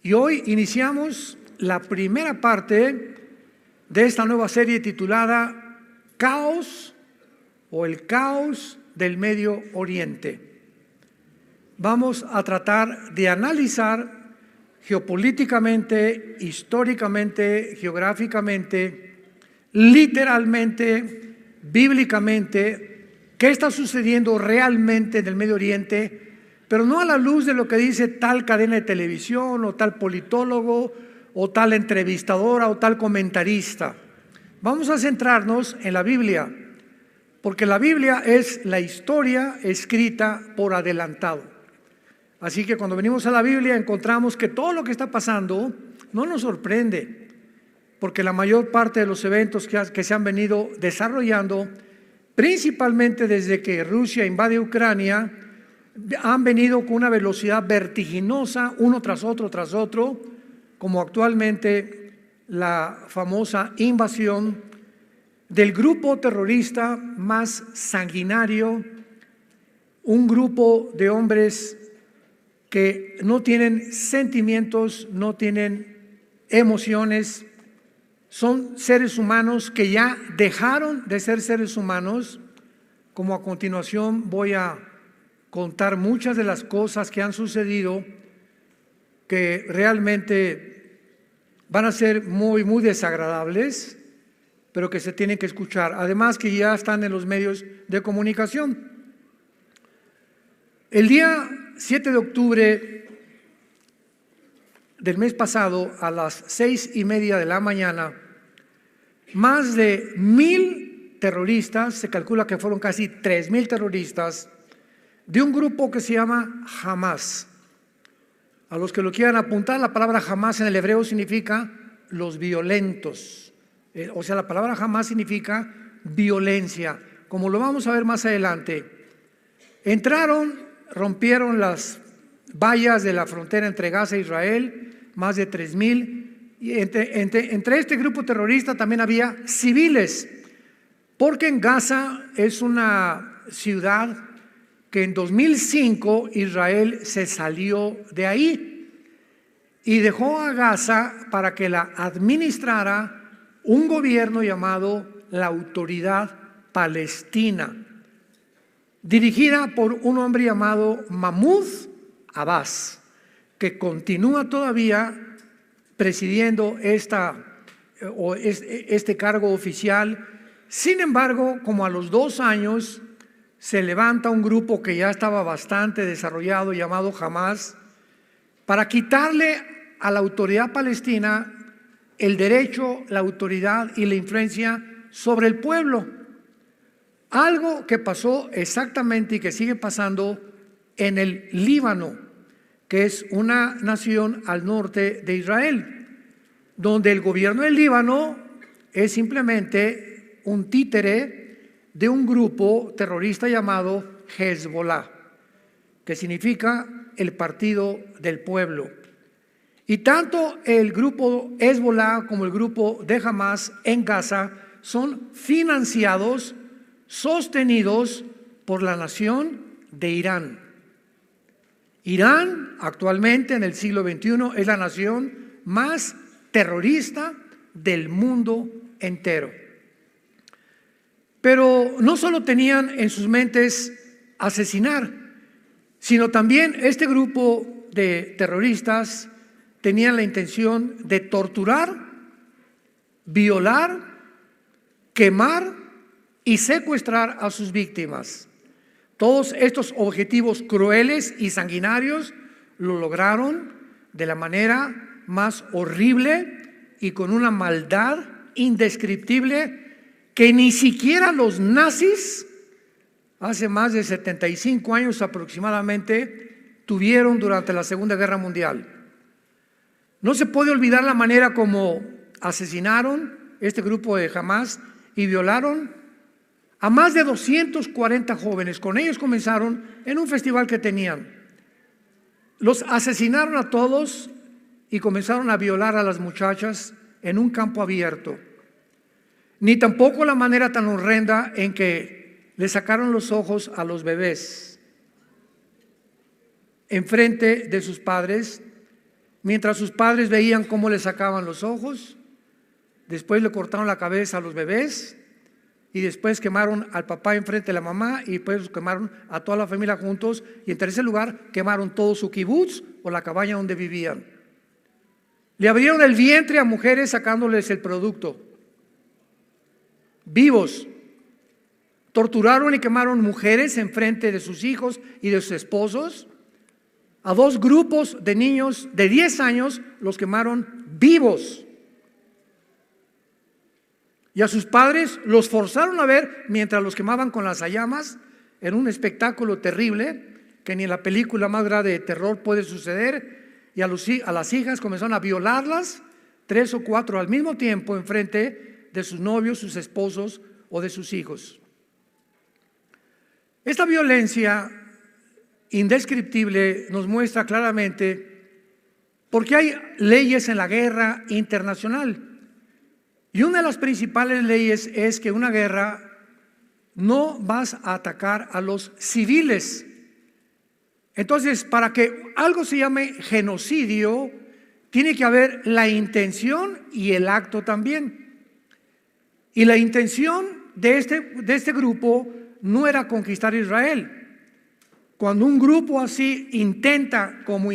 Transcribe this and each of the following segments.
Y hoy iniciamos la primera parte de esta nueva serie titulada Caos o el caos del Medio Oriente. Vamos a tratar de analizar geopolíticamente, históricamente, geográficamente, literalmente, bíblicamente, qué está sucediendo realmente en el Medio Oriente, pero no a la luz de lo que dice tal cadena de televisión o tal politólogo o tal entrevistadora o tal comentarista. Vamos a centrarnos en la Biblia, porque la Biblia es la historia escrita por adelantado. Así que cuando venimos a la Biblia encontramos que todo lo que está pasando no nos sorprende, porque la mayor parte de los eventos que se han venido desarrollando, principalmente desde que Rusia invade Ucrania, han venido con una velocidad vertiginosa, uno tras otro, como actualmente la famosa invasión del grupo terrorista más sanguinario, un grupo de hombres que no tienen sentimientos, no tienen emociones, son seres humanos que ya dejaron de ser seres humanos, como a continuación voy a contar muchas de las cosas que han sucedido que realmente van a ser muy desagradables, pero que se tienen que escuchar, además que ya están en los medios de comunicación. El día 7 de octubre del mes pasado, a las 6:30 de la mañana, más de 1,000 terroristas, se calcula que fueron casi 3,000 terroristas, de un grupo que se llama Hamas. A los que lo quieran apuntar, la palabra Hamas en el hebreo significa los violentos. O sea, la palabra Hamas significa violencia, como lo vamos a ver más adelante. Entraron, rompieron las vallas de la frontera entre Gaza e Israel, más de 3,000. Y entre este grupo terrorista también había civiles, porque en Gaza es una ciudad que en 2005 Israel se salió de ahí y dejó a Gaza para que la administrara un gobierno llamado la Autoridad Palestina, dirigida por un hombre llamado Mahmoud Abbas, que continúa todavía presidiendo este cargo oficial. Sin embargo, como a los 2 años, se levanta un grupo que ya estaba bastante desarrollado llamado Hamas para quitarle a la autoridad palestina el derecho, la autoridad y la influencia sobre el pueblo. Algo que pasó exactamente y que sigue pasando en el Líbano, que es una nación al norte de Israel, donde el gobierno del Líbano es simplemente un títere de un grupo terrorista llamado Hezbollah, que significa el partido del pueblo. Y tanto el grupo Hezbollah como el grupo de Hamas en Gaza son financiados, sostenidos por la nación de Irán. Irán actualmente en el siglo XXI es la nación más terrorista del mundo entero. Pero no solo tenían en sus mentes asesinar, sino también este grupo de terroristas tenían la intención de torturar, violar, quemar y secuestrar a sus víctimas. Todos estos objetivos crueles y sanguinarios lo lograron de la manera más horrible y con una maldad indescriptible que ni siquiera los nazis, hace más de 75 años aproximadamente, tuvieron durante la Segunda Guerra Mundial. No se puede olvidar la manera como asesinaron este grupo de Hamas y violaron a más de 240 jóvenes. Con ellos comenzaron en un festival que tenían. Los asesinaron a todos y comenzaron a violar a las muchachas en un campo abierto. Ni tampoco la manera tan horrenda en que le sacaron los ojos a los bebés enfrente de sus padres mientras sus padres veían cómo le sacaban los ojos, después le cortaron la cabeza a los bebés, y después quemaron al papá enfrente de la mamá, y después quemaron a toda la familia juntos, y en tercer lugar quemaron todo su kibutz o la cabaña donde vivían. Le abrieron el vientre a mujeres sacándoles el producto, vivos. Torturaron y quemaron mujeres enfrente de sus hijos y de sus esposos. A 2 grupos de niños de 10 años los quemaron vivos. Y a sus padres los forzaron a ver mientras los quemaban con las llamas, en un espectáculo terrible que ni en la película más grande de terror puede suceder. Y a las hijas comenzaron a violarlas, 3 o 4 al mismo tiempo, enfrente de sus novios, sus esposos o de sus hijos. Esta violencia indescriptible nos muestra claramente por qué hay leyes en la guerra internacional. Y una de las principales leyes es que en una guerra no vas a atacar a los civiles. Entonces, para que algo se llame genocidio, tiene que haber la intención y el acto también. Y la intención de este grupo no era conquistar Israel. Cuando un grupo así intenta como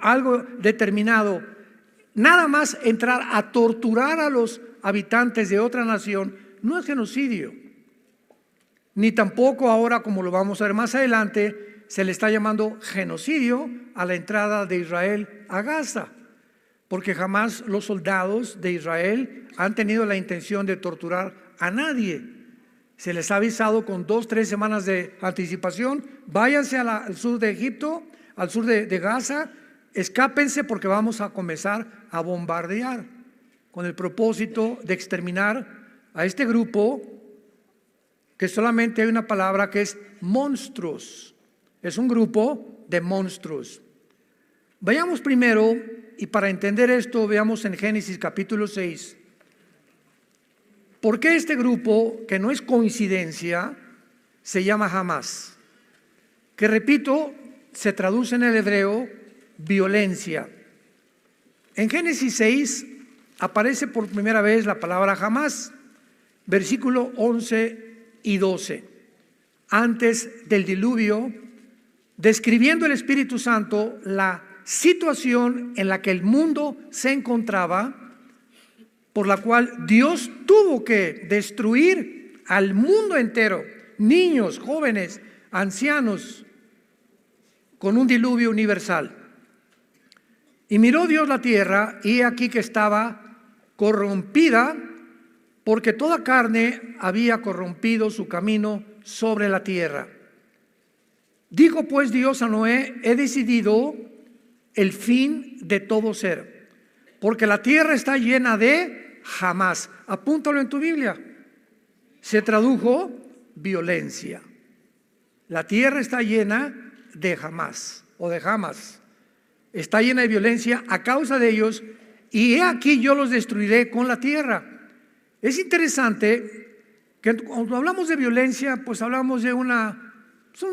algo determinado, nada más entrar a torturar a los habitantes de otra nación, no es genocidio. Ni tampoco ahora, como lo vamos a ver más adelante, se le está llamando genocidio a la entrada de Israel a Gaza, porque jamás los soldados de Israel han tenido la intención de torturar a nadie. Se les ha avisado con 2 o 3 semanas de anticipación: váyanse al sur de Egipto, al sur de Gaza, escápense porque vamos a comenzar a bombardear, con el propósito de exterminar a este grupo, que solamente hay una palabra que es monstruos. Es un grupo de monstruos. Vayamos primero, y para entender esto, veamos en Génesis capítulo 6. ¿Por qué este grupo, que no es coincidencia, se llama Hamás? Que, repito, se traduce en el hebreo violencia. En Génesis 6 aparece por primera vez la palabra Hamás, versículo 11 y 12. Antes del diluvio, describiendo el Espíritu Santo la situación en la que el mundo se encontraba, por la cual Dios tuvo que destruir al mundo entero, niños, jóvenes, ancianos, con un diluvio universal. Y miró Dios la tierra, y he aquí que estaba corrompida, porque toda carne había corrompido su camino sobre la tierra. Dijo pues Dios a Noé: he decidido el fin de todo ser, porque la tierra está llena de Hamás. Apúntalo en tu Biblia. Se tradujo violencia. La tierra está llena de Hamás o de Hamas. Está llena de violencia a causa de ellos, y he aquí yo los destruiré con la tierra. Es interesante que cuando hablamos de violencia, pues hablamos de un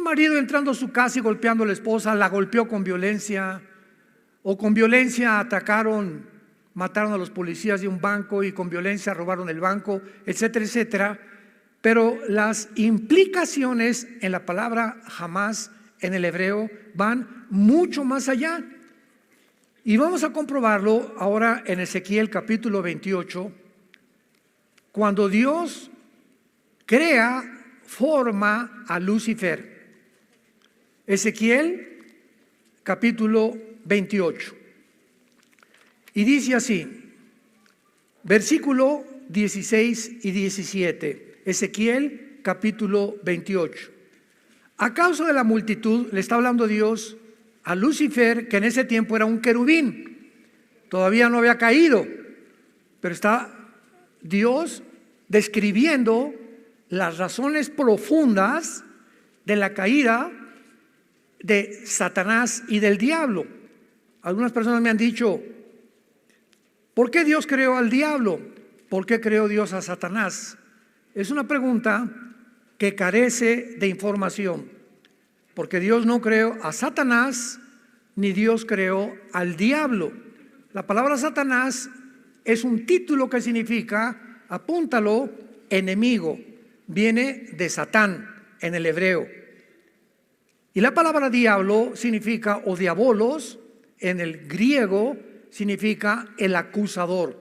marido entrando a su casa y golpeando a la esposa, la golpeó con violencia, o con violencia mataron a los policías de un banco, y con violencia robaron el banco, etcétera, etcétera. Pero las implicaciones en la palabra Hamás en el hebreo van mucho más allá. Y vamos a comprobarlo ahora en Ezequiel capítulo 28, cuando Dios forma a Lucifer. Ezequiel capítulo 28. Y dice así, versículo 16 y 17, Ezequiel capítulo 28. A causa de la multitud, le está hablando Dios a Lucifer, que en ese tiempo era un querubín, todavía no había caído, pero está Dios describiendo las razones profundas de la caída de Satanás y del diablo. Algunas personas me han dicho: ¿por qué Dios creó al diablo? ¿Por qué creó Dios a Satanás? Es una pregunta que carece de información, porque Dios no creó a Satanás ni Dios creó al diablo. La palabra Satanás es un título que significa, apúntalo, enemigo. Viene de Satán en el hebreo. Y la palabra diablo significa, o diabolos, en el griego significa el acusador.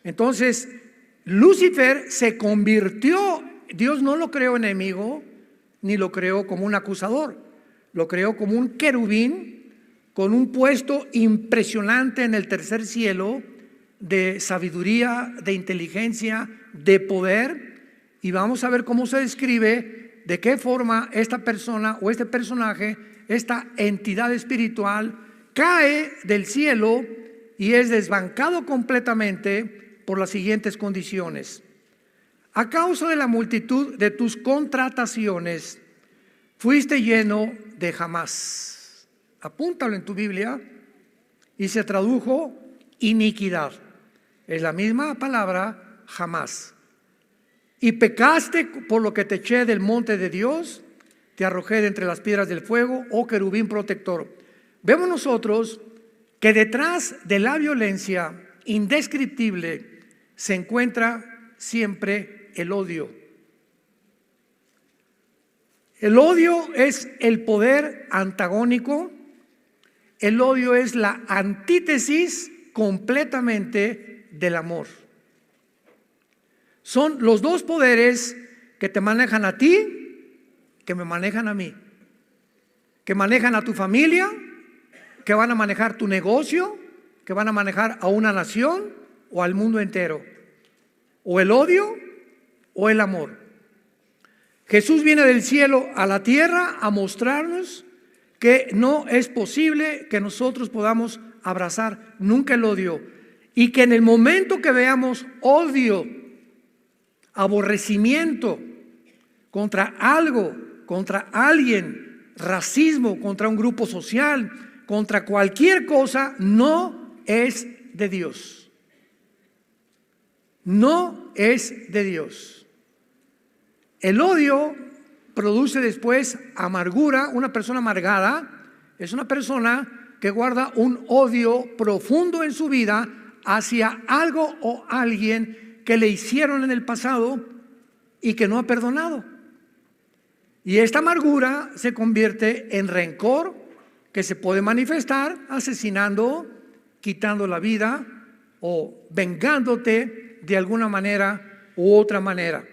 Entonces, Lucifer se convirtió, Dios no lo creó enemigo, ni lo creó como un acusador, lo creó como un querubín con un puesto impresionante en el tercer cielo de sabiduría, de inteligencia, de poder. Y vamos a ver cómo se describe, de qué forma esta persona o este personaje, esta entidad espiritual, cae del cielo y es desbancado completamente por las siguientes condiciones. A causa de la multitud de tus contrataciones, fuiste lleno de jamás. Apúntalo en tu Biblia. Y se tradujo iniquidad. Es la misma palabra, jamás. Y pecaste por lo que te eché del monte de Dios, te arrojé de entre las piedras del fuego, oh querubín protector. Vemos nosotros que detrás de la violencia indescriptible se encuentra siempre el odio. El odio es el poder antagónico. El odio es la antítesis completamente del amor. Son los dos poderes que te manejan a ti, que me manejan a mí, que manejan a tu familia, que van a manejar tu negocio, que van a manejar a una nación o al mundo entero. O el odio o el amor. Jesús viene del cielo a la tierra a mostrarnos que no es posible que nosotros podamos abrazar nunca el odio, y que en el momento que veamos odio, aborrecimiento contra algo, contra alguien, racismo contra un grupo social, contra cualquier cosa, no es de Dios. No es de Dios. El odio produce después amargura. Una persona amargada es una persona que guarda un odio profundo en su vida hacia algo o alguien que le hicieron en el pasado y que no ha perdonado. Y esta amargura se convierte en rencor, que se puede manifestar asesinando, quitando la vida o vengándote de alguna manera u otra manera.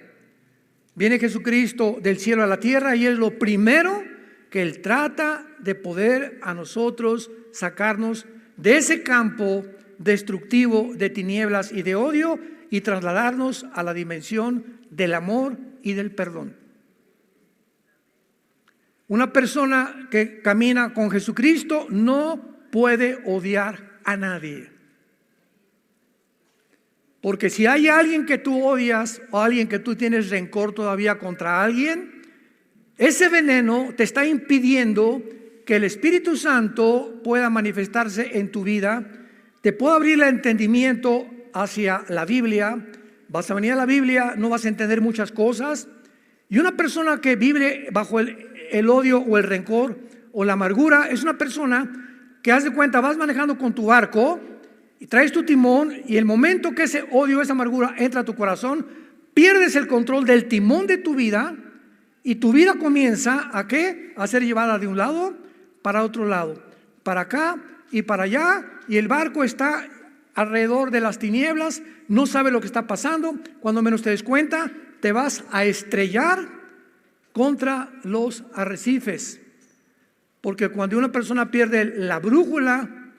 Viene Jesucristo del cielo a la tierra y es lo primero que Él trata de poder a nosotros sacarnos de ese campo destructivo de tinieblas y de odio y trasladarnos a la dimensión del amor y del perdón. Una persona que camina con Jesucristo no puede odiar a nadie. Porque si hay alguien que tú odias o alguien que tú tienes rencor todavía contra alguien, ese veneno te está impidiendo que el Espíritu Santo pueda manifestarse en tu vida, te pueda abrir el entendimiento hacia la Biblia. Vas a venir a la Biblia, no vas a entender muchas cosas. Y una persona que vive bajo el odio o el rencor o la amargura es una persona que, haz de cuenta, vas manejando con tu barco y traes tu timón, y el momento que ese odio, esa amargura entra a tu corazón, pierdes el control del timón de tu vida y tu vida comienza ¿a qué? A ser llevada de un lado para otro lado, para acá y para allá, y el barco está alrededor de las tinieblas, no sabe lo que está pasando. Cuando menos te des cuenta, te vas a estrellar contra los arrecifes, porque cuando una persona pierde la brújula,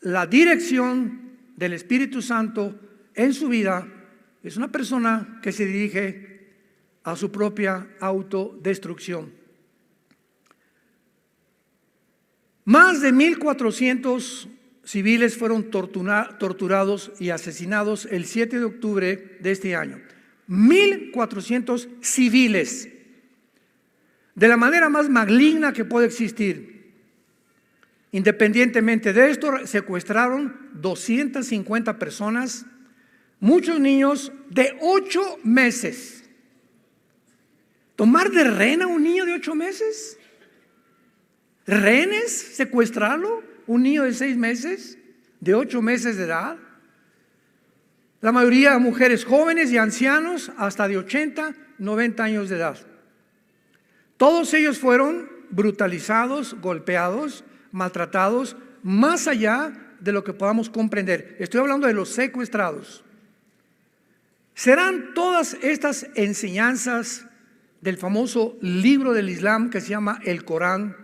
la dirección del Espíritu Santo en su vida, es una persona que se dirige a su propia autodestrucción. Más de 1,400 civiles fueron torturados y asesinados el 7 de octubre de este año. 1,400 civiles, de la manera más maligna que puede existir. Independientemente de esto, secuestraron 250 personas, muchos niños de 8 meses. ¿Tomar de rehén a un niño de 8 meses? ¿Rehenes? ¿Secuestrarlo? ¿Un niño de 6 meses? de 8 meses de edad. La mayoría de mujeres jóvenes y ancianos hasta de 80, 90 años de edad. Todos ellos fueron brutalizados, golpeados, maltratados, más allá de lo que podamos comprender. Estoy hablando de los secuestrados. ¿Serán todas estas enseñanzas del famoso libro del Islam que se llama el Corán,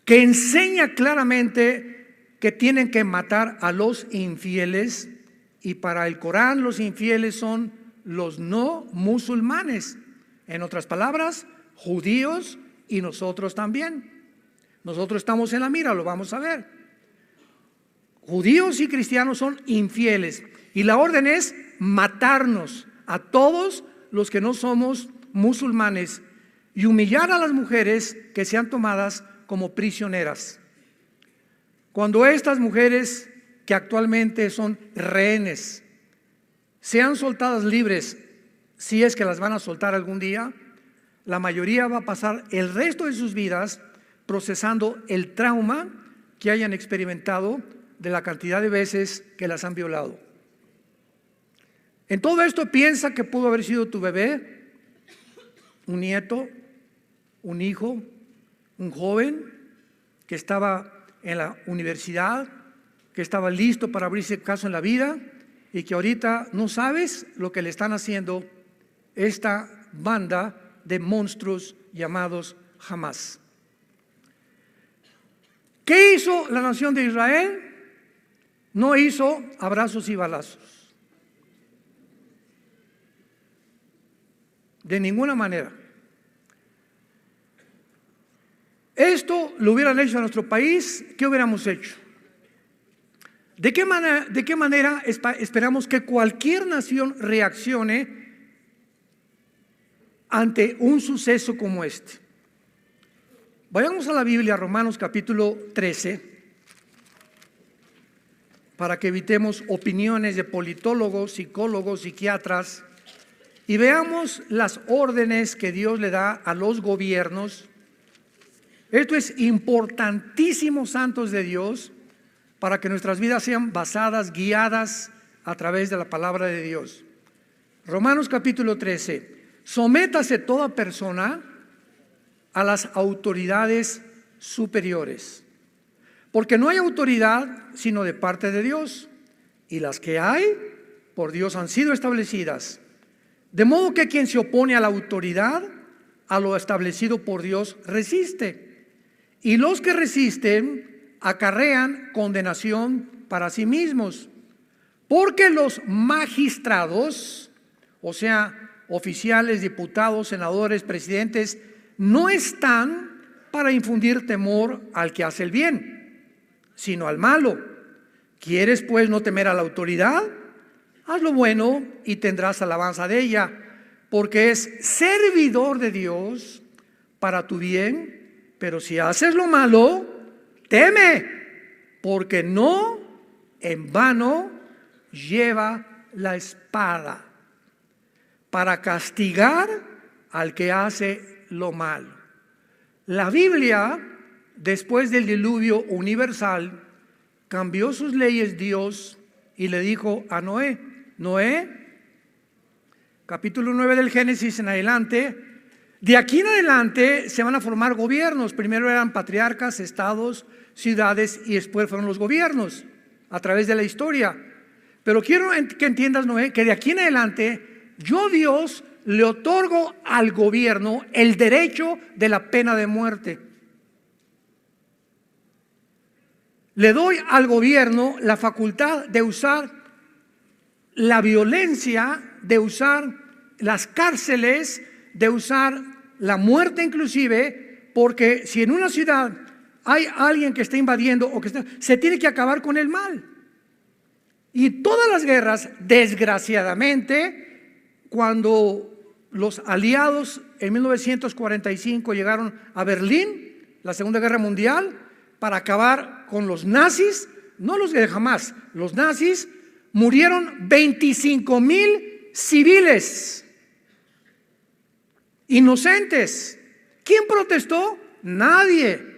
que enseña claramente que tienen que matar a los infieles? Y para el Corán los infieles son los no musulmanes. En otras palabras, judíos y nosotros también. Nosotros estamos en la mira, lo vamos a ver. Judíos y cristianos son infieles. Y la orden es matarnos a todos los que no somos musulmanes y humillar a las mujeres que sean tomadas como prisioneras. Cuando estas mujeres que actualmente son rehenes sean soltadas libres, si es que las van a soltar algún día, la mayoría va a pasar el resto de sus vidas procesando el trauma que hayan experimentado de la cantidad de veces que las han violado. En todo esto piensa que pudo haber sido tu bebé, un nieto, un hijo, un joven que estaba en la universidad, que estaba listo para abrirse caso en la vida y que ahorita no sabes lo que le están haciendo esta banda de monstruos llamados Hamas. ¿Qué hizo la nación de Israel? No hizo abrazos y balazos. De ninguna manera. Esto lo hubieran hecho en nuestro país, ¿qué hubiéramos hecho? ¿De qué manera esperamos que cualquier nación reaccione ante un suceso como este? Vayamos a la Biblia, Romanos capítulo 13, para que evitemos opiniones de politólogos, psicólogos, psiquiatras, y veamos las órdenes que Dios le da a los gobiernos. Esto es importantísimo, santos de Dios, para que nuestras vidas sean basadas, guiadas a través de la palabra de Dios. Romanos capítulo 13. Sométase toda persona a las autoridades superiores, porque no hay autoridad sino de parte de Dios, y las que hay por Dios han sido establecidas. De modo que quien se opone a la autoridad, a lo establecido por Dios, resiste. Y los que resisten acarrean condenación para sí mismos. Porque los magistrados, o sea, oficiales, diputados, senadores, presidentes, no están para infundir temor al que hace el bien, sino al malo. ¿Quieres pues no temer a la autoridad? Haz lo bueno y tendrás alabanza de ella, porque es servidor de Dios para tu bien. Pero si haces lo malo, teme, porque no en vano lleva la espada para castigar al que hace lo malo. La Biblia, después del diluvio universal, cambió sus leyes Dios y le dijo a Noé, capítulo 9 del Génesis en adelante, de aquí en adelante se van a formar gobiernos. Primero eran patriarcas, estados, ciudades, y después fueron los gobiernos a través de la historia. Pero quiero que entiendas, Noé, que de aquí en adelante yo, Dios, le otorgo al gobierno el derecho de la pena de muerte. Le doy al gobierno la facultad de usar la violencia, de usar las cárceles, de usar la muerte inclusive, porque si en una ciudad hay alguien que está invadiendo o se tiene que acabar con el mal. Y todas las guerras, desgraciadamente, cuando los aliados en 1945 llegaron a Berlín, la Segunda Guerra Mundial, para acabar con los nazis, no los de Hamas, los nazis, murieron 25,000 civiles inocentes. ¿Quién protestó? Nadie.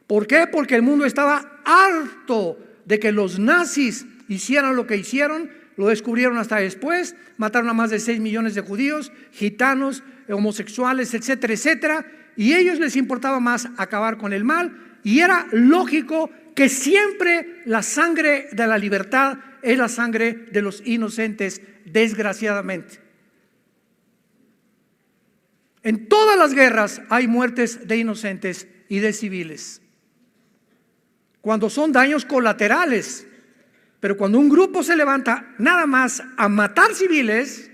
¿Por qué? Porque el mundo estaba harto de que los nazis hicieran lo que hicieron. Lo descubrieron hasta después, mataron a más de 6 millones de judíos, gitanos, homosexuales, etcétera, etcétera, y a ellos les importaba más acabar con el mal, y era lógico que siempre la sangre de la libertad es la sangre de los inocentes, desgraciadamente. En todas las guerras hay muertes de inocentes y de civiles, cuando son daños colaterales. Pero cuando un grupo se levanta nada más a matar civiles,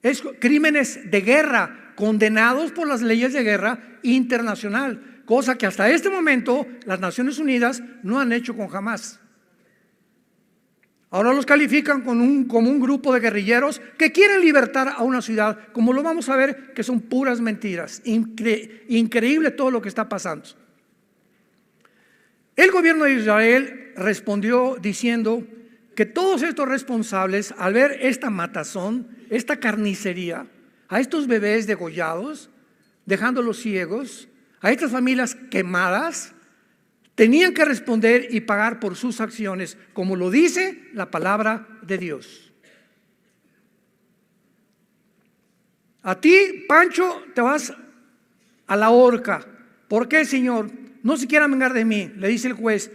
es crímenes de guerra, condenados por las leyes de guerra internacional, cosa que hasta este momento las Naciones Unidas no han hecho con Hamás. Ahora los califican como un grupo de guerrilleros que quieren libertar a una ciudad, como lo vamos a ver, que son puras mentiras. Increíble todo lo que está pasando. El gobierno de Israel respondió diciendo que todos estos responsables, al ver esta matazón, esta carnicería, a estos bebés degollados, dejándolos ciegos, a estas familias quemadas, tenían que responder y pagar por sus acciones, como lo dice la palabra de Dios. A ti, Pancho, te vas a la horca. ¿Por qué, Señor? No se quieran vengar de mí, le dice el juez.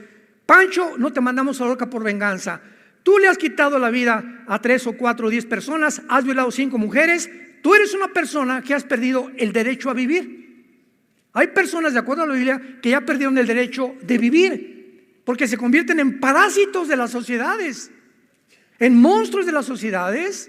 Pancho, no te mandamos a la horca por venganza. Tú le has quitado la vida a 3 o 4 o 10 personas, has violado 5 mujeres. Tú eres una persona que has perdido el derecho a vivir. Hay personas, de acuerdo a la Biblia, que ya perdieron el derecho de vivir, porque se convierten en parásitos de las sociedades, en monstruos de las sociedades,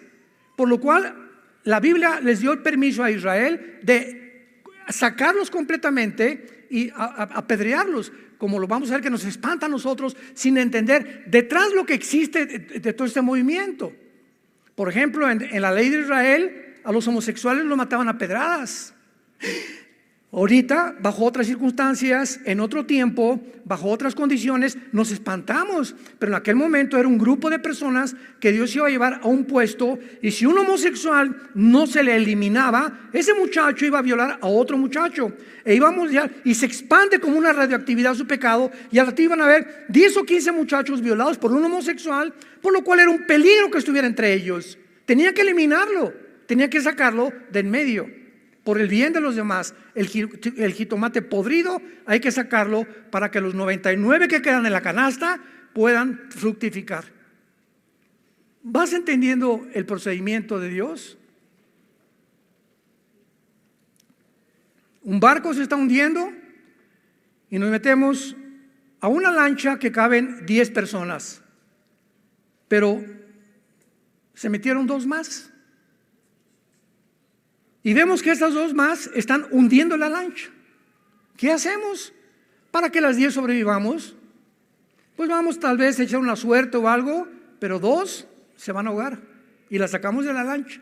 por lo cual la Biblia les dio el permiso a Israel de sacarlos completamente y apedrearlos, como lo vamos a ver, que nos espanta a nosotros sin entender detrás lo que existe de todo este movimiento. Por ejemplo, en la ley de Israel a los homosexuales los mataban a pedradas. Ahorita, bajo otras circunstancias, en otro tiempo, bajo otras condiciones, nos espantamos, pero en aquel momento era un grupo de personas que Dios iba a llevar a un puesto, y si un homosexual no se le eliminaba, ese muchacho iba a violar a otro muchacho, y se expande como una radioactividad su pecado, y al rato iban a haber 10 o 15 muchachos violados por un homosexual, por lo cual era un peligro que estuviera entre ellos. Tenía que eliminarlo, tenía que sacarlo de en medio. Por el bien de los demás, el jitomate podrido hay que sacarlo para que los 99 que quedan en la canasta puedan fructificar. ¿Vas entendiendo el procedimiento de Dios? Un barco se está hundiendo y nos metemos a una lancha que caben 10 personas, pero se metieron 2 más. Y vemos que estas 2 más están hundiendo la lancha. ¿Qué hacemos para que las 10 sobrevivamos? Pues vamos tal vez a echar una suerte o algo, pero 2 se van a ahogar y las sacamos de la lancha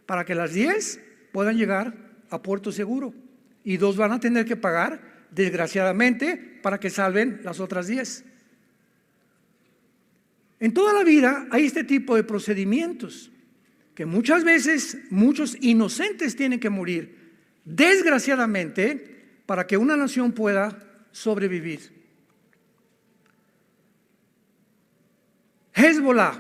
para que las 10 puedan llegar a puerto seguro, y 2 van a tener que pagar, desgraciadamente, para que salven las otras 10. En toda la vida hay este tipo de procedimientos, que muchas veces muchos inocentes tienen que morir, desgraciadamente, para que una nación pueda sobrevivir. Hezbollah.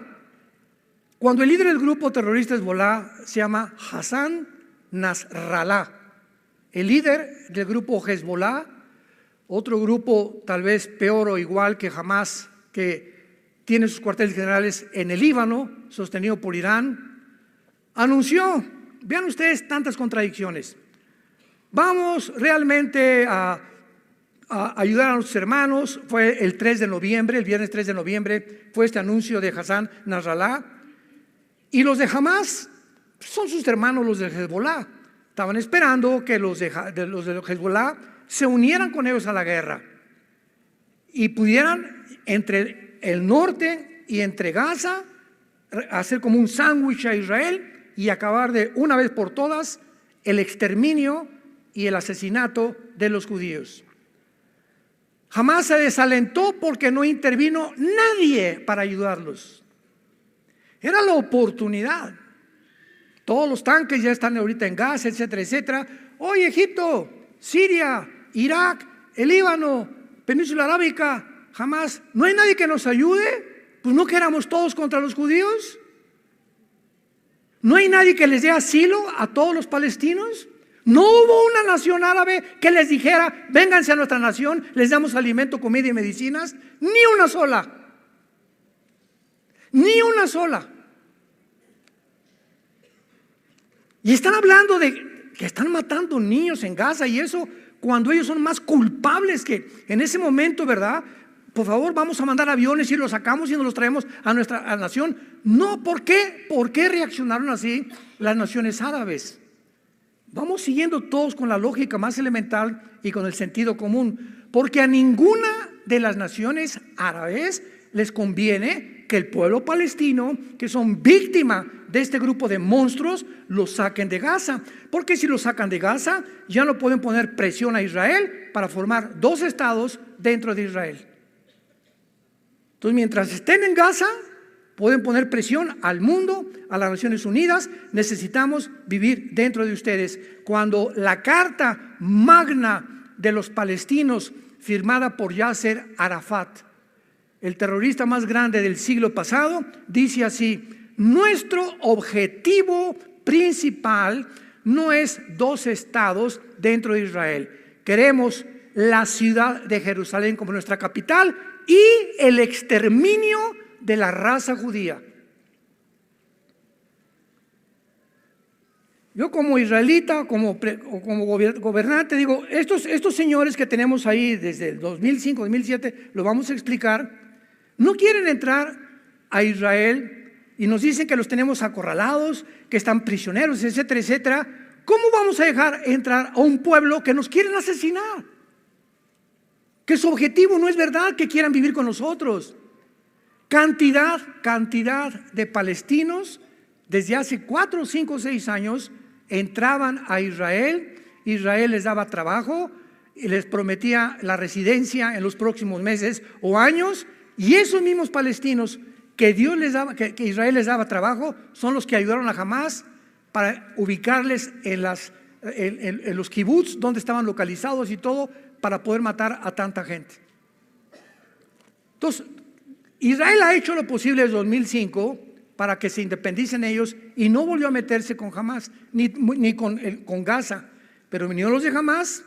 Cuando el líder del grupo terrorista Hezbollah se llama Hassan Nasrallah, el líder del grupo Hezbollah, otro grupo tal vez peor o igual que Hamás, que tiene sus cuarteles generales en el Líbano, sostenido por Irán, anunció, vean ustedes tantas contradicciones, vamos realmente a ayudar a nuestros hermanos. Fue el 3 de noviembre, el viernes 3 de noviembre, fue este anuncio de Hassan Nasrallah, y los de Hamás son sus hermanos, los de Hezbollah. Estaban esperando que los de Hezbollah se unieran con ellos a la guerra y pudieran entre el norte y entre Gaza hacer como un sándwich a Israel y acabar de una vez por todas el exterminio y el asesinato de los judíos. Jamás se desalentó porque no intervino nadie para ayudarlos. Era la oportunidad. Todos los tanques ya están ahorita en Gaza, etcétera, etcétera. Hoy Egipto, Siria, Irak, el Líbano, Península Arábica, jamás. ¿No hay nadie que nos ayude? Pues no que éramos todos contra los judíos. ¿No hay nadie que les dé asilo a todos los palestinos? No hubo una nación árabe que les dijera: vénganse a nuestra nación, les damos alimento, comida y medicinas. Ni una sola. Ni una sola. Y están hablando de que están matando niños en Gaza y eso, cuando ellos son más culpables que en ese momento, ¿verdad? Por favor, vamos a mandar aviones y los sacamos y nos los traemos a nuestra nación. No, ¿por qué? ¿Por qué reaccionaron así las naciones árabes? Vamos siguiendo todos con la lógica más elemental y con el sentido común, porque a ninguna de las naciones árabes les conviene que el pueblo palestino, que son víctima de este grupo de monstruos, los saquen de Gaza, porque si los sacan de Gaza ya no pueden poner presión a Israel para formar dos estados dentro de Israel. Entonces, mientras estén en Gaza, pueden poner presión al mundo, a las Naciones Unidas. Necesitamos vivir dentro de ustedes. Cuando la carta magna de los palestinos, firmada por Yasser Arafat, el terrorista más grande del siglo pasado, dice así: nuestro objetivo principal no es dos estados dentro de Israel. Queremos la ciudad de Jerusalén como nuestra capital y el exterminio de la raza judía. Yo como israelita, como gobernante, digo, estos señores que tenemos ahí desde el 2005, 2007, lo vamos a explicar, no quieren entrar a Israel y nos dicen que los tenemos acorralados, que están prisioneros, etcétera, etcétera. ¿Cómo vamos a dejar entrar a un pueblo que nos quieren asesinar? Que su objetivo no es verdad que quieran vivir con nosotros. Cantidad de palestinos desde hace 4, 5, 6 años entraban a Israel. Israel les daba trabajo y les prometía la residencia en los próximos meses o años, y esos mismos palestinos que Dios les daba, que Israel les daba trabajo, son los que ayudaron a Hamás para ubicarles en los kibbutz donde estaban localizados y todo, para poder matar a tanta gente. Entonces, Israel ha hecho lo posible desde 2005 para que se independicen ellos y no volvió a meterse con Hamás ni con Gaza, pero vinieron los de Hamás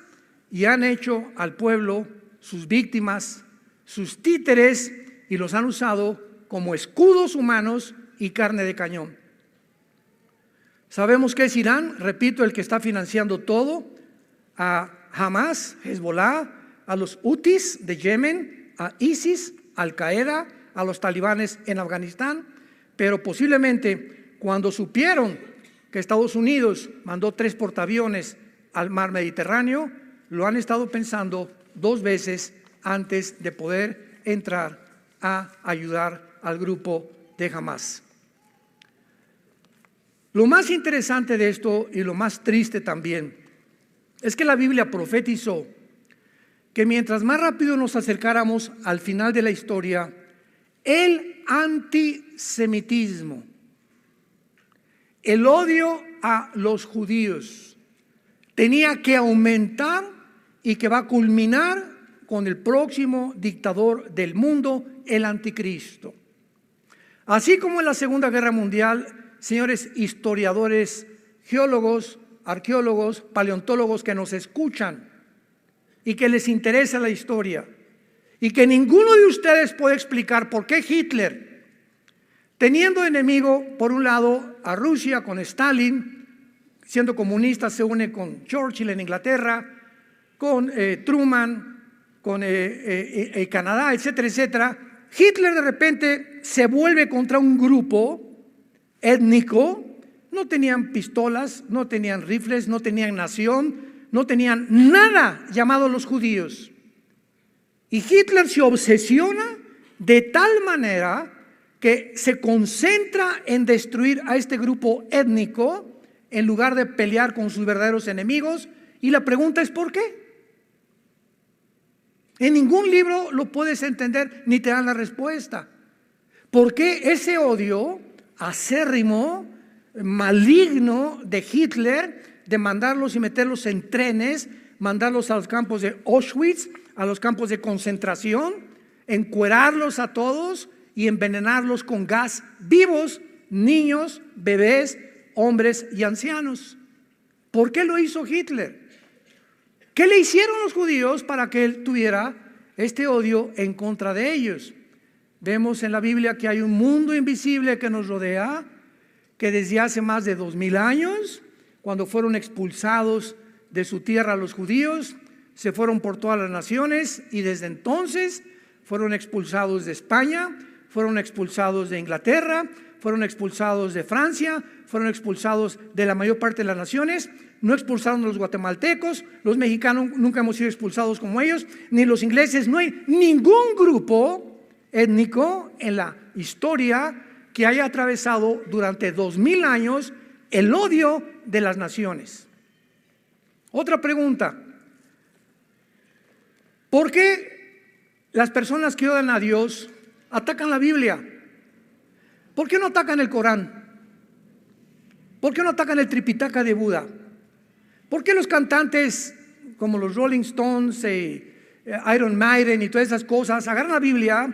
y han hecho al pueblo sus víctimas, sus títeres, y los han usado como escudos humanos y carne de cañón. Sabemos que es Irán, repito, el que está financiando todo, a Hamás, Hezbollah, a los Houthis de Yemen, a ISIS, Al Qaeda, a los talibanes en Afganistán. Pero posiblemente cuando supieron que Estados Unidos mandó 3 portaaviones al mar Mediterráneo, lo han estado pensando 2 veces antes de poder entrar a ayudar al grupo de Hamás. Lo más interesante de esto y lo más triste también es que la Biblia profetizó que mientras más rápido nos acercáramos al final de la historia, el antisemitismo, el odio a los judíos, tenía que aumentar y que va a culminar con el próximo dictador del mundo, el anticristo. Así como en la Segunda Guerra Mundial, señores historiadores, geólogos, arqueólogos, paleontólogos que nos escuchan y que les interesa la historia, y que ninguno de ustedes puede explicar por qué Hitler, teniendo enemigo por un lado a Rusia con Stalin, siendo comunista se une con Churchill en Inglaterra, con Truman, con Canadá, etcétera, etcétera. Hitler de repente se vuelve contra un grupo étnico. No tenían pistolas, no tenían rifles, no tenían nación, no tenían nada llamado los judíos. Y Hitler se obsesiona de tal manera que se concentra en destruir a este grupo étnico en lugar de pelear con sus verdaderos enemigos. Y la pregunta es ¿por qué? En ningún libro lo puedes entender ni te dan la respuesta. ¿Por qué ese odio acérrimo, maligno de Hitler, de mandarlos y meterlos en trenes, mandarlos a los campos de Auschwitz, a los campos de concentración, encuerarlos a todos y envenenarlos con gas vivos, niños, bebés, hombres y ancianos. ¿Por qué lo hizo Hitler? ¿Qué le hicieron los judíos para que él tuviera este odio en contra de ellos? Vemos en la Biblia que hay un mundo invisible que nos rodea, que desde hace más de 2000 años, cuando fueron expulsados de su tierra los judíos, se fueron por todas las naciones y desde entonces fueron expulsados de España, fueron expulsados de Inglaterra, fueron expulsados de Francia, fueron expulsados de la mayor parte de las naciones. No expulsaron a los guatemaltecos, los mexicanos nunca hemos sido expulsados como ellos, ni los ingleses. No hay ningún grupo étnico en la historia que haya atravesado durante 2000 años el odio de las naciones. Otra pregunta: ¿por qué las personas que odian a Dios atacan la Biblia? ¿Por qué no atacan el Corán? ¿Por qué no atacan el Tripitaka de Buda? ¿Por qué los cantantes como los Rolling Stones, Iron Maiden y todas esas cosas agarran la Biblia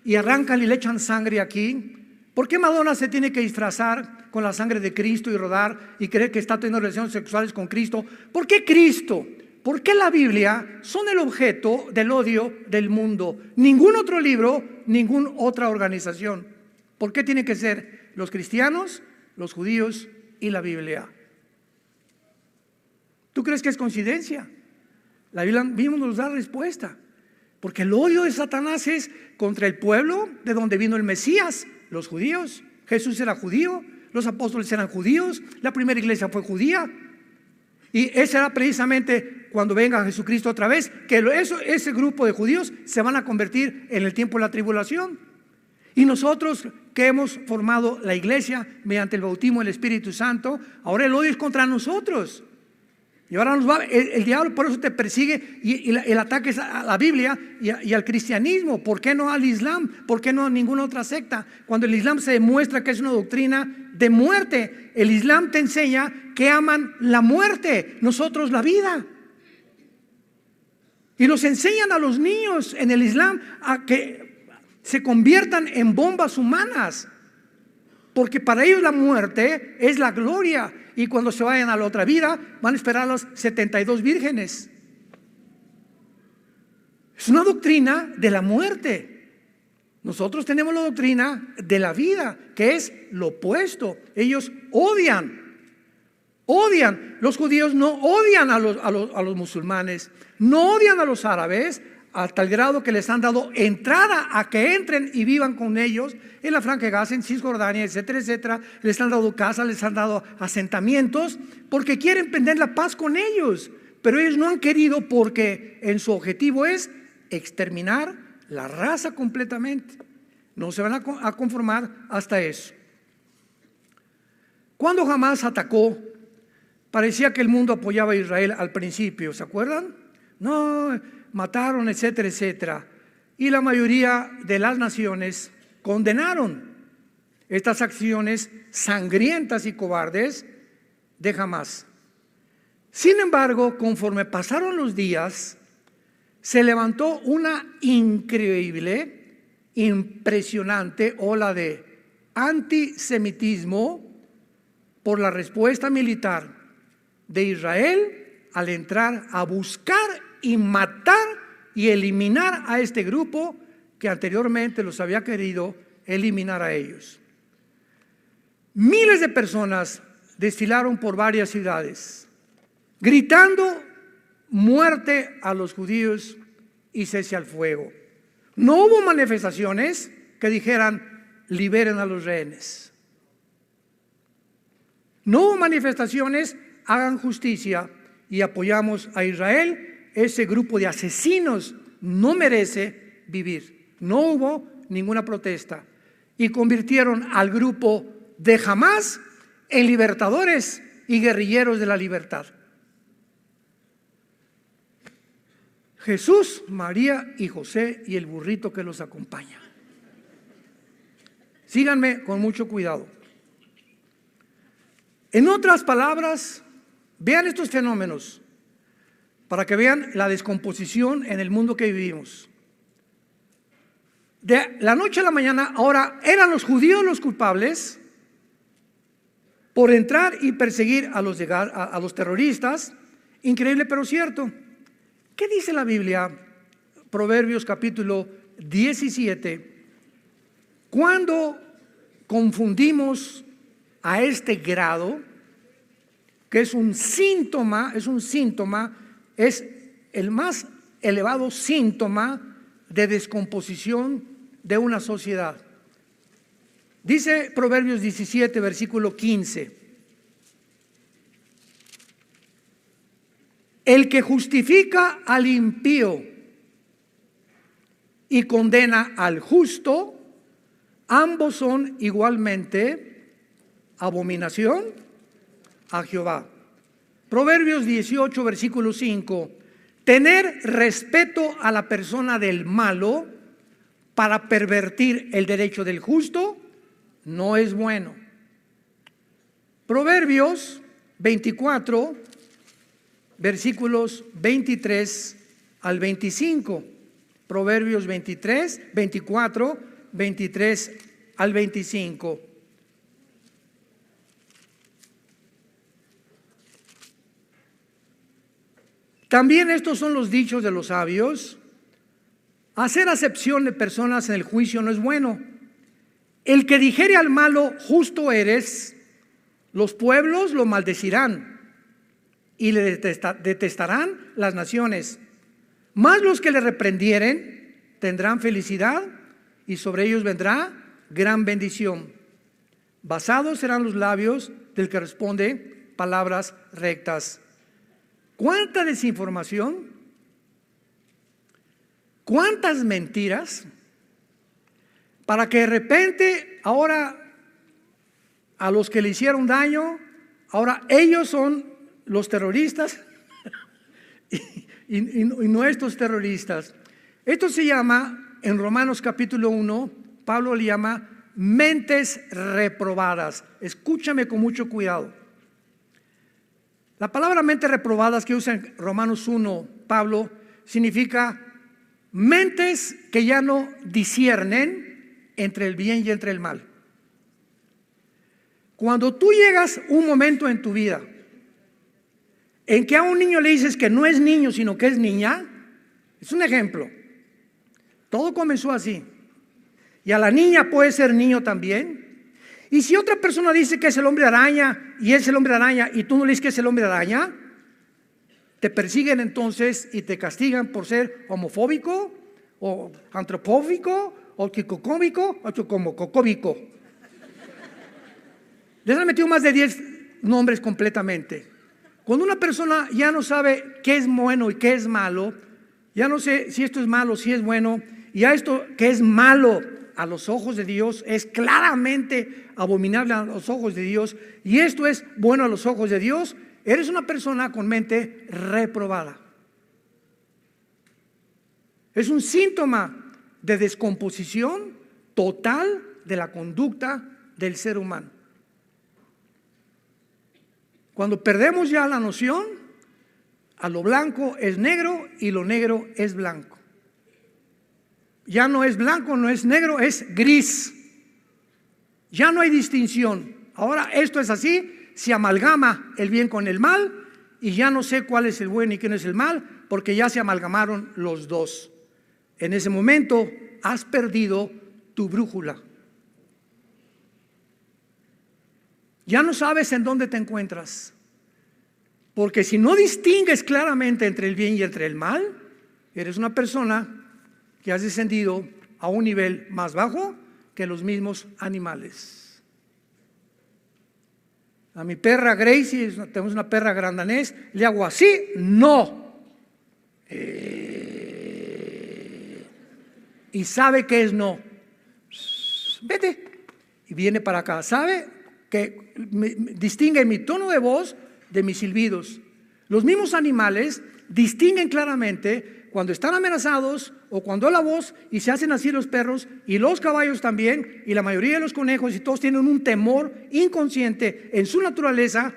y arrancan y le echan sangre aquí? ¿Por qué Madonna se tiene que disfrazar con la sangre de Cristo y rodar y creer que está teniendo relaciones sexuales con Cristo? ¿Por qué Cristo? ¿Por qué la Biblia son el objeto del odio del mundo? Ningún otro libro, ninguna otra organización. ¿Por qué tienen que ser los cristianos, los judíos y la Biblia? ¿Tú crees que es coincidencia? La Biblia mismo nos da respuesta. Porque el odio de Satanás es contra el pueblo de donde vino el Mesías, los judíos. Jesús era judío, los apóstoles eran judíos, la primera iglesia fue judía. Y ese era precisamente cuando venga Jesucristo otra vez, que ese grupo de judíos se van a convertir en el tiempo de la tribulación. Y nosotros que hemos formado la iglesia mediante el bautismo del Espíritu Santo, ahora el odio es contra nosotros. Y ahora el diablo por eso te persigue y el ataque es a la Biblia y al cristianismo. ¿Por qué no al Islam? ¿Por qué no a ninguna otra secta? Cuando el Islam se demuestra que es una doctrina de muerte. El Islam te enseña que aman la muerte, nosotros la vida. Y nos enseñan a los niños en el Islam a que se conviertan en bombas humanas. Porque para ellos la muerte es la gloria. Y cuando se vayan a la otra vida, van a esperar a las 72 vírgenes. Es una doctrina de la muerte. Nosotros tenemos la doctrina de la vida, que es lo opuesto. Ellos odian. Los judíos no odian a los musulmanes, no odian a los árabes, a tal grado que les han dado entrada a que entren y vivan con ellos en la Franja de Gaza, en Cisjordania, etcétera, etcétera. Les han dado casas, les han dado asentamientos, porque quieren prender la paz con ellos. Pero ellos no han querido, porque en su objetivo es exterminar la raza completamente. No se van a conformar hasta eso. Cuando Hamás atacó, parecía que el mundo apoyaba a Israel al principio, ¿se acuerdan? No, mataron, etcétera, etcétera. Y la mayoría de las naciones condenaron estas acciones sangrientas y cobardes de Hamás. Sin embargo, conforme pasaron los días, se levantó una increíble, impresionante ola de antisemitismo por la respuesta militar de Israel al entrar a buscar y matar y eliminar a este grupo que anteriormente los había querido eliminar a ellos. Miles de personas desfilaron por varias ciudades, gritando muerte a los judíos y cese al fuego. No hubo manifestaciones que dijeran liberen a los rehenes. No hubo manifestaciones, hagan justicia y apoyamos a Israel. Ese grupo de asesinos no merece vivir. No hubo ninguna protesta. Y convirtieron al grupo de Hamás en libertadores y guerrilleros de la libertad. Jesús, María y José y el burrito que los acompaña. Síganme con mucho cuidado. En otras palabras, vean estos fenómenos para que vean la descomposición en el mundo que vivimos. de la noche a la mañana, ahora eran los judíos los culpables por entrar y perseguir a los terroristas. Increíble pero cierto. ¿Qué dice la Biblia? Proverbios capítulo 17. Cuando confundimos a este grado, que es un síntoma, es el más elevado síntoma de descomposición de una sociedad. Dice Proverbios 17, versículo 15. El que justifica al impío y condena al justo, ambos son igualmente abominación a Jehová. Proverbios 18, versículo 5. Tener respeto a la persona del malo para pervertir el derecho del justo no es bueno. Proverbios 24, versículos 23 al 25. Proverbios 24, 23 al 25. También estos son los dichos de los sabios. Hacer acepción de personas en el juicio no es bueno. El que dijere al malo, justo eres, los pueblos lo maldecirán y le detestarán las naciones. Mas los que le reprendieren tendrán felicidad y sobre ellos vendrá gran bendición. Basados serán los labios del que responde palabras rectas. ¿Cuánta desinformación? ¿Cuántas mentiras? Para que de repente ahora a los que le hicieron daño, ahora ellos son los terroristas y no estos terroristas. Esto se llama, en Romanos capítulo 1, Pablo le llama mentes reprobadas. Escúchame con mucho cuidado. La palabra mentes reprobadas que usa en Romanos 1, Pablo, significa mentes que ya no disciernen entre el bien y entre el mal. Cuando tú llegas un momento en tu vida en que a un niño le dices que no es niño sino que es niña, es un ejemplo. Todo comenzó así. Y a la niña puede ser niño también. Y si otra persona dice que es el hombre araña y es el hombre araña y tú no le dices que es el hombre araña, te persiguen entonces y te castigan por ser homofóbico o antropóbico o quicocómico o chocomococóbico. Les han metido más de 10 nombres completamente. Cuando una persona ya no sabe qué es bueno y qué es malo, ya no sé si esto es malo, si es bueno, y a esto que es malo a los ojos de Dios es claramente abominable a los ojos de Dios, y esto es bueno a los ojos de Dios, eres una persona con mente reprobada. Es un síntoma de descomposición total de la conducta del ser humano. Cuando perdemos ya la noción, a lo blanco es negro y lo negro es blanco. Ya no es blanco, no es negro, es gris. Ya no hay distinción. Ahora esto es así, se amalgama el bien con el mal y ya no sé cuál es el bueno y quién es el mal, porque ya se amalgamaron los dos. En ese momento has perdido tu brújula. Ya no sabes en dónde te encuentras, porque si no distingues claramente entre el bien y entre el mal, eres una persona que has descendido a un nivel más bajo que los mismos animales. A mi perra Gracie, tenemos una perra gran danés, le hago así, no. Y sabe que es no. Vete. Y viene para acá. Sabe que distingue mi tono de voz de mis silbidos. Los mismos animales distinguen claramente cuando están amenazados o cuando la voz, y se hacen así los perros y los caballos también, y la mayoría de los conejos, y todos tienen un temor inconsciente en su naturaleza,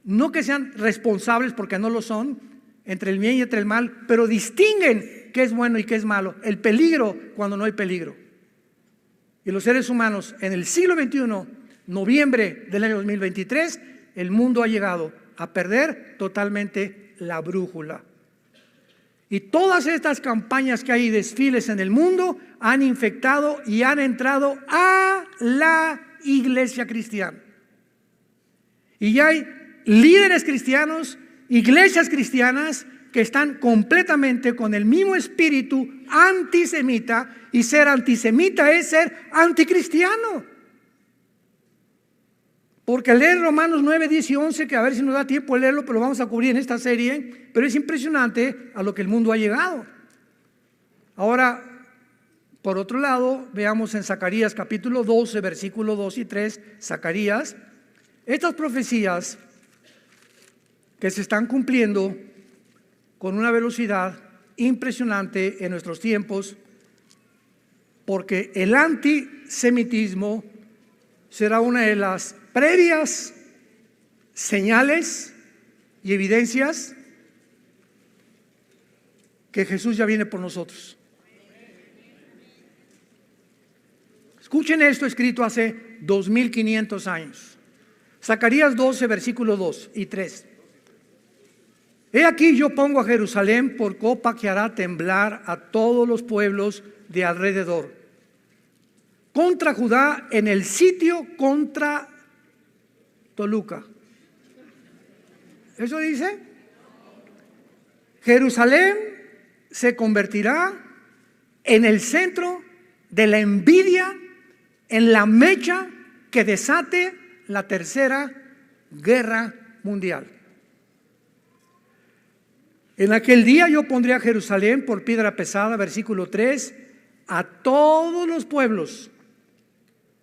no que sean responsables porque no lo son, entre el bien y entre el mal, pero distinguen qué es bueno y qué es malo, el peligro cuando no hay peligro. Y los seres humanos en el siglo XXI, noviembre del año 2023, el mundo ha llegado a perder totalmente la brújula. Y todas estas campañas que hay, desfiles en el mundo, han infectado y han entrado a la iglesia cristiana. Y ya hay líderes cristianos, iglesias cristianas que están completamente con el mismo espíritu antisemita, y ser antisemita es ser anticristiano. Porque leer Romanos 9, 10 y 11, que a ver si nos da tiempo de leerlo, pero lo vamos a cubrir en esta serie, pero es impresionante a lo que el mundo ha llegado. Ahora, por otro lado, veamos en Zacarías capítulo 12, versículo 2 y 3, Zacarías, estas profecías que se están cumpliendo con una velocidad impresionante en nuestros tiempos, porque el antisemitismo será una de las previas señales y evidencias que Jesús ya viene por nosotros. Escuchen esto escrito hace 2500 años. Zacarías 12, versículo 2 y 3. He aquí yo pongo a Jerusalén por copa que hará temblar a todos los pueblos de alrededor. Contra Judá en el sitio contra Toluca. ¿Eso dice? Jerusalén se convertirá en el centro de la envidia, en la mecha que desate la tercera guerra mundial. En aquel día yo pondré a Jerusalén por piedra pesada, versículo 3, a todos los pueblos,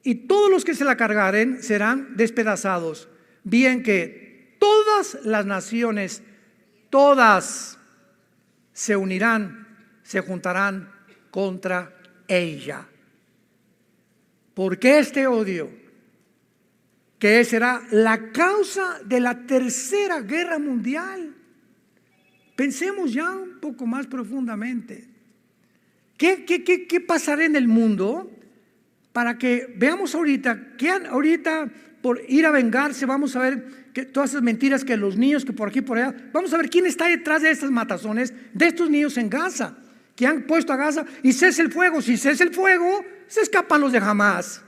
y todos los que se la cargaren serán despedazados. Bien que todas las naciones, todas se unirán, se juntarán contra ella. ¿Por qué este odio? Que será la causa de la tercera guerra mundial. Pensemos ya un poco más profundamente. ¿Qué pasará en el mundo para que veamos ahorita que ahorita por ir a vengarse vamos a ver que todas esas mentiras que los niños que por aquí por allá, vamos a ver quién está detrás de estas matazones de estos niños en Gaza, que han puesto a Gaza y cese el fuego? Si cese el fuego, se escapan los de Hamás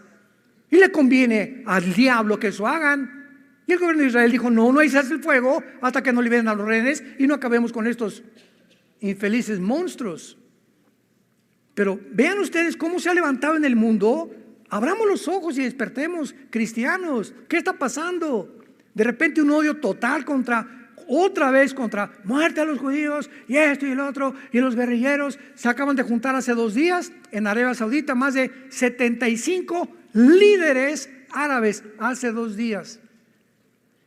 y le conviene al diablo que eso hagan. Y el gobierno de Israel dijo: no hay cese el fuego hasta que no liberen a los rehenes y no acabemos con estos infelices monstruos. Pero vean ustedes cómo se ha levantado en el mundo. Abramos los ojos y despertemos, cristianos. ¿Qué está pasando? De repente un odio total otra vez contra muerte a los judíos y esto y el otro, y los guerrilleros. Se acaban de juntar hace 2 días en Arabia Saudita más de 75 líderes árabes hace 2 días.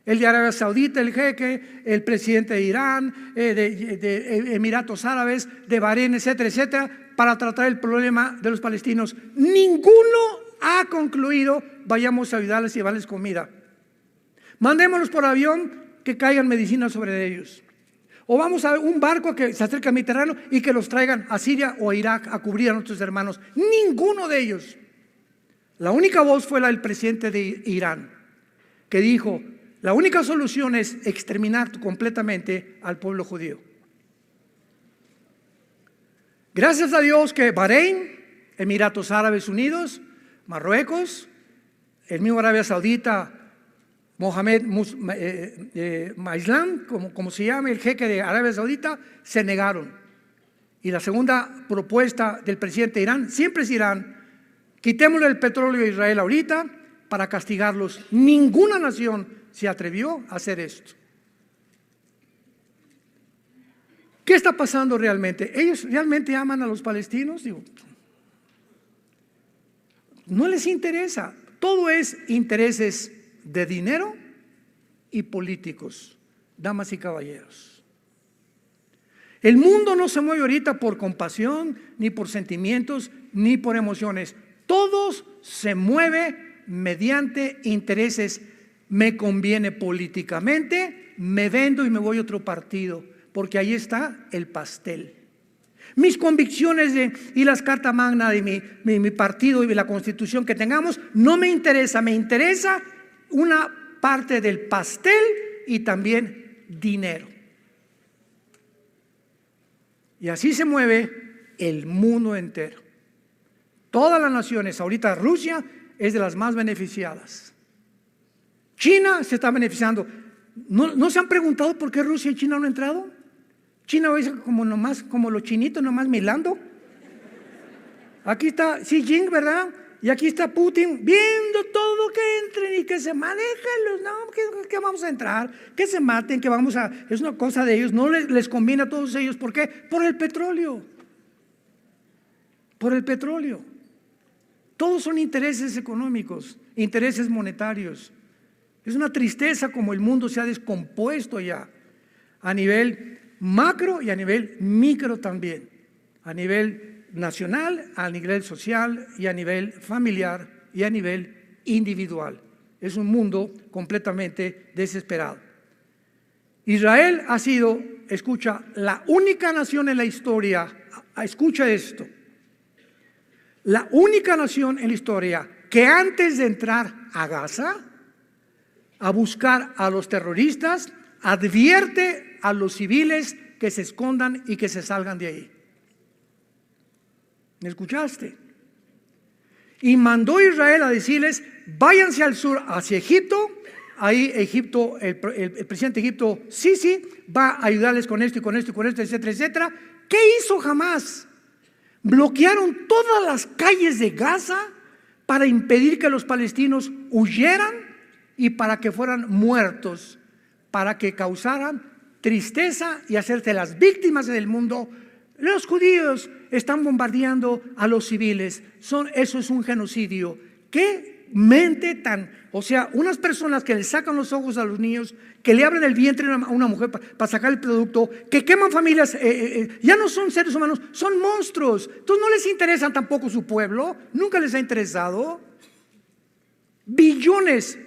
El de Arabia Saudita, el jeque, el presidente de Irán, de Emiratos Árabes, de Bahrein, etcétera, etcétera, para tratar el problema de los palestinos. Ninguno ha concluido: vayamos a ayudarles y llevarles comida. Mandémoslos por avión, que caigan medicinas sobre ellos. O vamos a un barco que se acerque al Mediterráneo y que los traigan a Siria o a Irak a cubrir a nuestros hermanos. Ninguno de ellos. La única voz fue la del presidente de Irán, que dijo: la única solución es exterminar completamente al pueblo judío. Gracias a Dios que Bahrein, Emiratos Árabes Unidos, Marruecos, el mismo Arabia Saudita, Mohamed Maislam, como se llama, el jeque de Arabia Saudita, se negaron. Y la segunda propuesta del presidente de Irán siempre es Irán: quitémosle el petróleo a Israel ahorita para castigarlos. Ninguna nación se atrevió a hacer esto. ¿Qué está pasando realmente? ¿Ellos realmente aman a los palestinos? Digo, no les interesa. Todo es intereses de dinero y políticos, damas y caballeros. El mundo no se mueve ahorita por compasión, ni por sentimientos, ni por emociones. Todos se mueve mediante intereses. Me conviene políticamente, me vendo y me voy a otro partido, porque ahí está el pastel. Mis convicciones y las cartas magna de mi partido y la constitución que tengamos no me interesa. Me interesa una parte del pastel y también dinero. Y así se mueve el mundo entero. Todas las naciones, ahorita Rusia es de las más beneficiadas. China se está beneficiando. ¿No se han preguntado por qué Rusia y China no han entrado? China es como nomás, como los chinitos nomás milando. Aquí está Xi Jinping, ¿verdad? Y aquí está Putin viendo todo que entren y que se manejen los, no, que vamos a entrar, que se maten, que vamos a, es una cosa de ellos, no les conviene a todos ellos. ¿Por qué? Por el petróleo. Por el petróleo. Todos son intereses económicos, intereses monetarios. Es una tristeza como el mundo se ha descompuesto ya a nivel macro y a nivel micro también, a nivel nacional, a nivel social y a nivel familiar y a nivel individual. Es un mundo completamente desesperado. Israel ha sido, escucha, la única nación en la historia, escucha esto, la única nación en la historia que antes de entrar a Gaza, a buscar a los terroristas, advierte a los civiles que se escondan y que se salgan de ahí. ¿Me escuchaste? Y mandó a Israel a decirles, váyanse al sur hacia Egipto. Ahí Egipto, el presidente de Egipto, sí, va a ayudarles con esto y con esto y con esto, etcétera, etcétera. ¿Qué hizo Hamás? Bloquearon todas las calles de Gaza para impedir que los palestinos huyeran y para que fueran muertos, para que causaran tristeza y hacerse las víctimas del mundo. Los judíos están bombardeando a los civiles. Eso es un genocidio. ¿Qué mente tan? O sea, unas personas que le sacan los ojos a los niños, que le abren el vientre a una mujer para sacar el producto, que queman familias, ya no son seres humanos, son monstruos. Entonces no les interesan tampoco su pueblo, nunca les ha interesado. Billones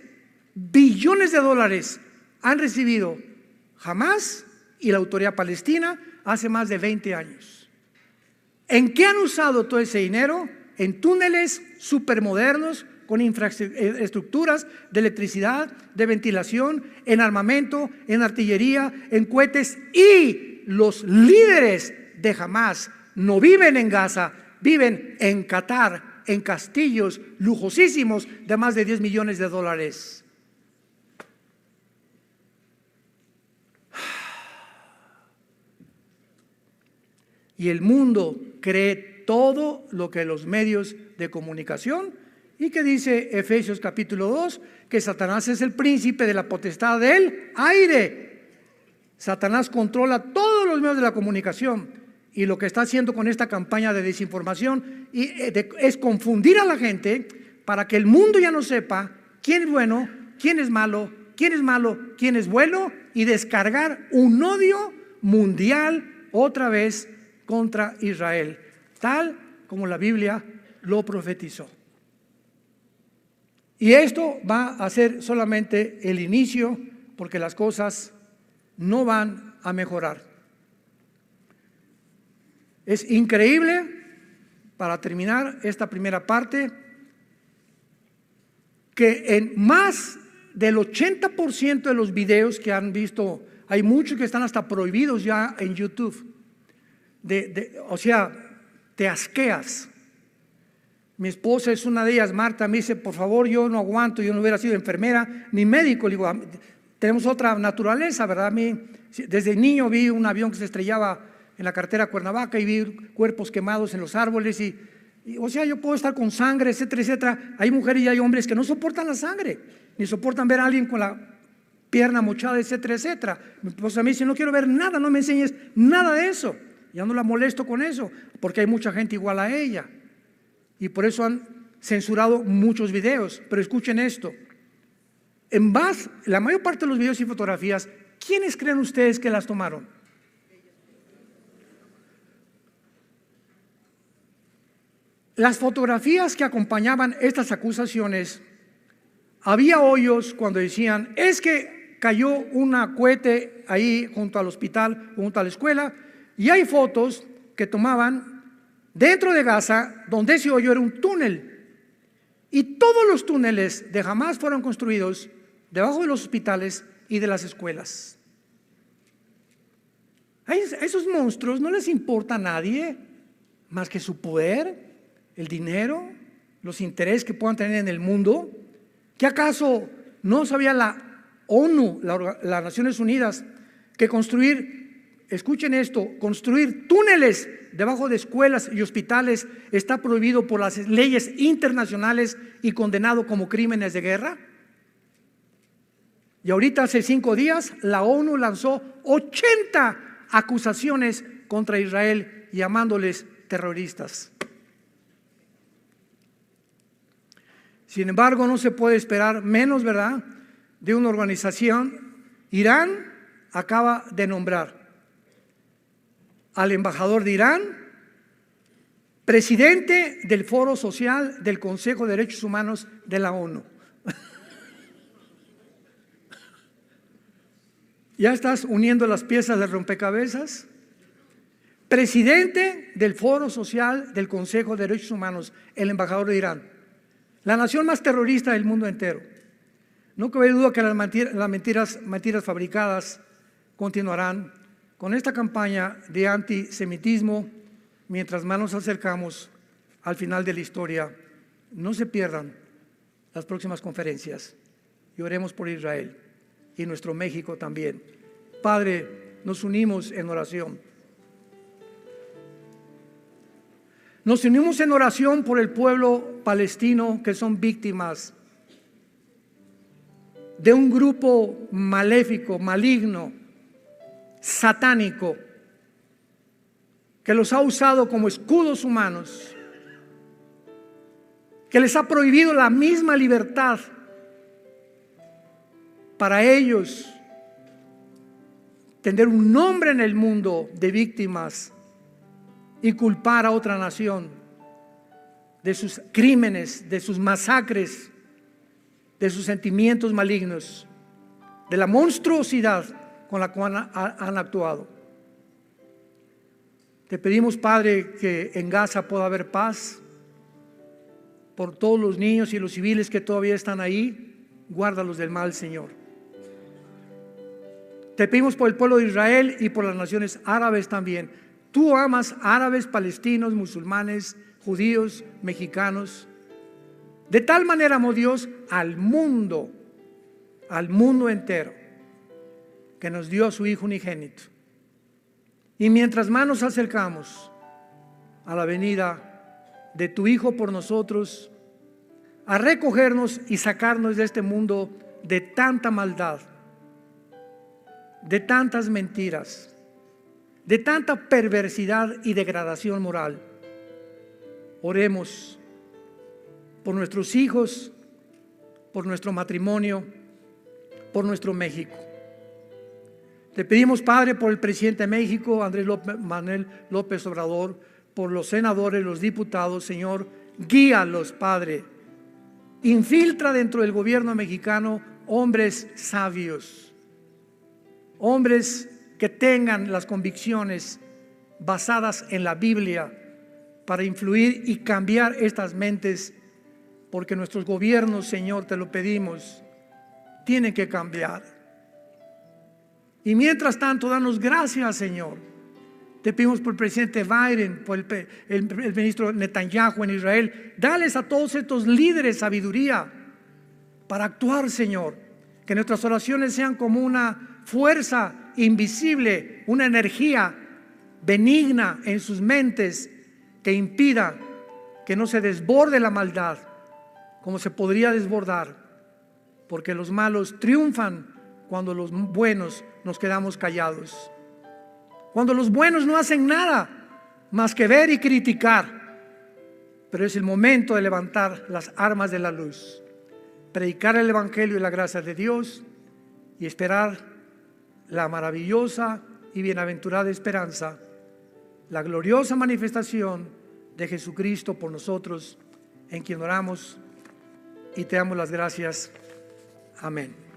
de dólares han recibido Hamás y la autoridad palestina hace más de 20 años. ¿En qué han usado todo ese dinero? En túneles supermodernos con infraestructuras de electricidad, de ventilación, en armamento, en artillería, en cohetes. Y los líderes de Hamás no viven en Gaza, viven en Qatar, en castillos lujosísimos de más de 10 millones de dólares. Y el mundo cree todo lo que los medios de comunicación, y que dice Efesios capítulo 2, que Satanás es el príncipe de la potestad del aire. Satanás controla todos los medios de la comunicación, y lo que está haciendo con esta campaña de desinformación es confundir a la gente para que el mundo ya no sepa quién es bueno, quién es malo, quién es malo, quién es bueno, y descargar un odio mundial otra vez contra Israel, tal como la Biblia lo profetizó. Y esto va a ser solamente el inicio, porque las cosas no van a mejorar. Es increíble, para terminar esta primera parte, que en más del 80% de los videos que han visto, hay muchos que están hasta prohibidos ya en YouTube. O sea, te asqueas. Mi esposa es una de ellas, Marta, me dice, por favor, yo no aguanto, yo no hubiera sido enfermera ni médico. Le digo, tenemos otra naturaleza, ¿verdad? A mí, desde niño vi un avión que se estrellaba en la carretera Cuernavaca y vi cuerpos quemados en los árboles o sea, yo puedo estar con sangre, etcétera, etcétera. Hay mujeres y hay hombres que no soportan la sangre, ni soportan ver a alguien con la pierna mochada, etcétera, etcétera. Mi esposa me dice, no quiero ver nada, no me enseñes nada de eso. Ya no la molesto con eso, porque hay mucha gente igual a ella. Y por eso han censurado muchos videos. Pero escuchen esto. La mayor parte de los videos y fotografías, ¿quiénes creen ustedes que las tomaron? Las fotografías que acompañaban estas acusaciones, había hoyos cuando decían, es que cayó un cohete ahí junto al hospital, junto a la escuela, y hay fotos que tomaban dentro de Gaza, donde ese hoyo era un túnel. Y todos los túneles de Hamás fueron construidos debajo de los hospitales y de las escuelas. A esos monstruos no les importa a nadie más que su poder, el dinero, los intereses que puedan tener en el mundo. ¿Qué acaso no sabía la ONU, las Naciones Unidas, que construir, escuchen esto, construir túneles debajo de escuelas y hospitales está prohibido por las leyes internacionales y condenado como crímenes de guerra? Y ahorita hace 5 días la ONU lanzó 80 acusaciones contra Israel llamándoles terroristas. Sin embargo, no se puede esperar menos, ¿verdad?, de una organización. Irán acaba de nombrar al embajador de Irán presidente del Foro Social del Consejo de Derechos Humanos de la ONU. ¿Ya estás uniendo las piezas del rompecabezas? Presidente del Foro Social del Consejo de Derechos Humanos, el embajador de Irán, la nación más terrorista del mundo entero. No cabe duda que las mentiras fabricadas continuarán con esta campaña de antisemitismo mientras más nos acercamos al final de la historia. No se pierdan las próximas conferencias y oremos por Israel y nuestro México también. Padre, nos unimos en oración. Nos unimos en oración por el pueblo palestino que son víctimas de un grupo maléfico, maligno, satánico, que los ha usado como escudos humanos, que les ha prohibido la misma libertad para ellos tener un nombre en el mundo de víctimas y culpar a otra nación de sus crímenes, de sus masacres, de sus sentimientos malignos, de la monstruosidad con la cual han actuado. Te pedimos, Padre, que en Gaza pueda haber paz por todos los niños y los civiles que todavía están ahí. Guárdalos del mal, Señor. Te pedimos por el pueblo de Israel y por las naciones árabes también. Tú amas árabes, palestinos, musulmanes, judíos, mexicanos. De tal manera amó Dios al mundo entero, que nos dio a su Hijo unigénito. Y mientras más nos acercamos a la venida de tu Hijo por nosotros, a recogernos y sacarnos de este mundo de tanta maldad, de tantas mentiras, de tanta perversidad y degradación moral, oremos por nuestros hijos, por nuestro matrimonio, por nuestro México. Te pedimos, Padre, por el presidente de México, Manuel López Obrador, por los senadores, los diputados, Señor, guíalos, Padre. Infiltra dentro del gobierno mexicano hombres sabios, hombres que tengan las convicciones basadas en la Biblia para influir y cambiar estas mentes, porque nuestros gobiernos, Señor, te lo pedimos, tienen que cambiar. Y mientras tanto, danos gracias, Señor. Te pedimos por el presidente Biden, por el ministro Netanyahu en Israel. Dales a todos estos líderes sabiduría para actuar, Señor. Que nuestras oraciones sean como una fuerza invisible, una energía benigna en sus mentes que impida que no se desborde la maldad como se podría desbordar, porque los malos triunfan cuando los buenos nos quedamos callados, cuando los buenos no hacen nada más que ver y criticar. Pero es el momento de levantar las armas de la luz, predicar el Evangelio y la gracia de Dios y esperar la maravillosa y bienaventurada esperanza, la gloriosa manifestación de Jesucristo por nosotros, en quien oramos y te damos las gracias. Amén.